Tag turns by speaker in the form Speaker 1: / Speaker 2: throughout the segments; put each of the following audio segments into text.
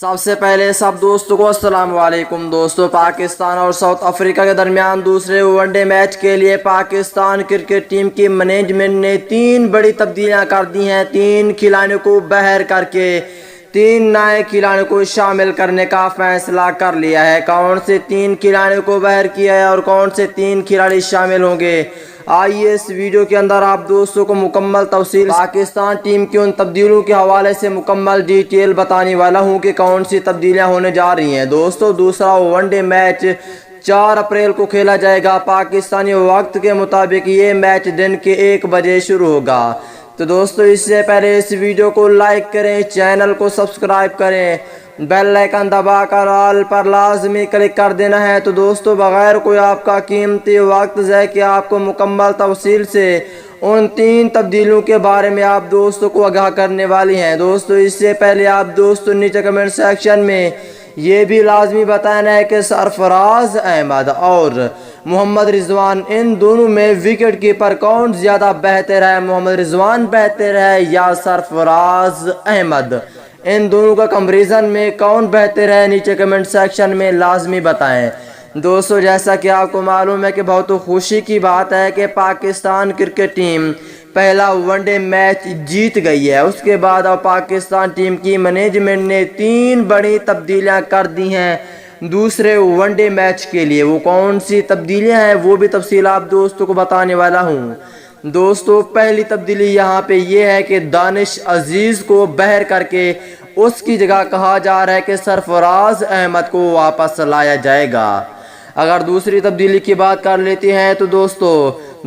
Speaker 1: سب سے پہلے سب دوستوں کو السلام علیکم دوستوں۔ پاکستان اور ساؤتھ افریقہ کے درمیان دوسرے ون ڈے میچ کے لیے پاکستان کرکٹ ٹیم کی مینجمنٹ نے 3 بڑی تبدیلیاں کر دی ہیں۔ 3 کھلاڑیوں کو بہر کر کے 3 نئے کھلاڑیوں کو شامل کرنے کا فیصلہ کر لیا ہے۔ کون سے 3 کھلاڑیوں کو بہر کیا ہے اور کون سے 3 کھلاڑی شامل ہوں گے، آئیے اس ویڈیو کے اندر آپ دوستوں کو مکمل تفصیل پاکستان ٹیم کی ان تبدیلیوں کے حوالے سے مکمل ڈیٹیل بتانے والا ہوں کہ کون سی تبدیلیاں ہونے جا رہی ہیں۔ دوستوں، دوسرا ون ڈے میچ 4 اپریل کو کھیلا جائے گا۔ پاکستانی وقت کے مطابق یہ میچ دن کے 1 بجے شروع ہوگا۔ تو دوستوں، اس سے پہلے اس ویڈیو کو لائک کریں، چینل کو سبسکرائب کریں، بیل آئیکن دبا کر آل پر لازمی کلک کر دینا ہے۔ تو دوستوں، بغیر کوئی آپ کا قیمتی وقت ضائع کیے آپ کو مکمل تفصیل سے ان 3 تبدیلیوں کے بارے میں آپ دوستوں کو آگاہ کرنے والی ہیں۔ دوستوں، اس سے پہلے آپ دوستوں نیچے کمنٹ سیکشن میں یہ بھی لازمی بتانا ہے کہ سرفراز احمد اور محمد رضوان ان دونوں میں وکٹ کیپر کون زیادہ بہتر ہے، محمد رضوان بہتر ہے یا سرفراز احمد؟ ان دونوں کا کمپیریزن میں کون بہتر ہے، نیچے کمنٹ سیکشن میں لازمی بتائیں۔ دوستو، جیسا کہ آپ کو معلوم ہے کہ بہت خوشی کی بات ہے کہ پاکستان کرکٹ ٹیم پہلا ون ڈے میچ جیت گئی ہے۔ اس کے بعد اب پاکستان ٹیم کی مینجمنٹ نے 3 بڑی تبدیلیاں کر دی ہیں دوسرے ون ڈے میچ کے لیے۔ وہ کون سی تبدیلیاں ہیں وہ بھی تفصیل آپ دوستوں کو بتانے والا ہوں۔ دوستو، پہلی تبدیلی یہاں پہ یہ ہے کہ دانش عزیز کو بہر کر کے اس کی جگہ کہا جا رہا ہے کہ سرفراز احمد کو واپس لایا جائے گا۔ اگر دوسری تبدیلی کی بات کر لیتے ہیں تو دوستو،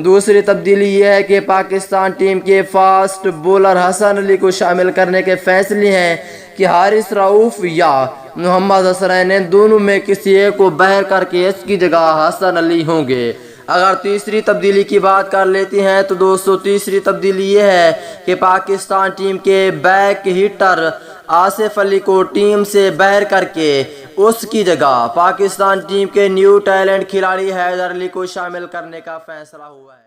Speaker 1: دوسری تبدیلی یہ ہے کہ پاکستان ٹیم کے فاسٹ بولر حسن علی کو شامل کرنے کے فیصلے ہیں کہ حارث رؤوف یا محمد حسنین دونوں میں کسی ایک کو بہر کر کے اس کی جگہ حسن علی ہوں گے۔ اگر تیسری تبدیلی کی بات کر لیتے ہیں تو دوستو، تیسری تبدیلی یہ ہے کہ پاکستان ٹیم کے بیک ہیٹر آصف علی کو ٹیم سے بہر کر کے اس کی جگہ پاکستان ٹیم کے نیو ٹیلنٹ کھلاڑی حیدر علی کو شامل کرنے کا فیصلہ ہوا ہے۔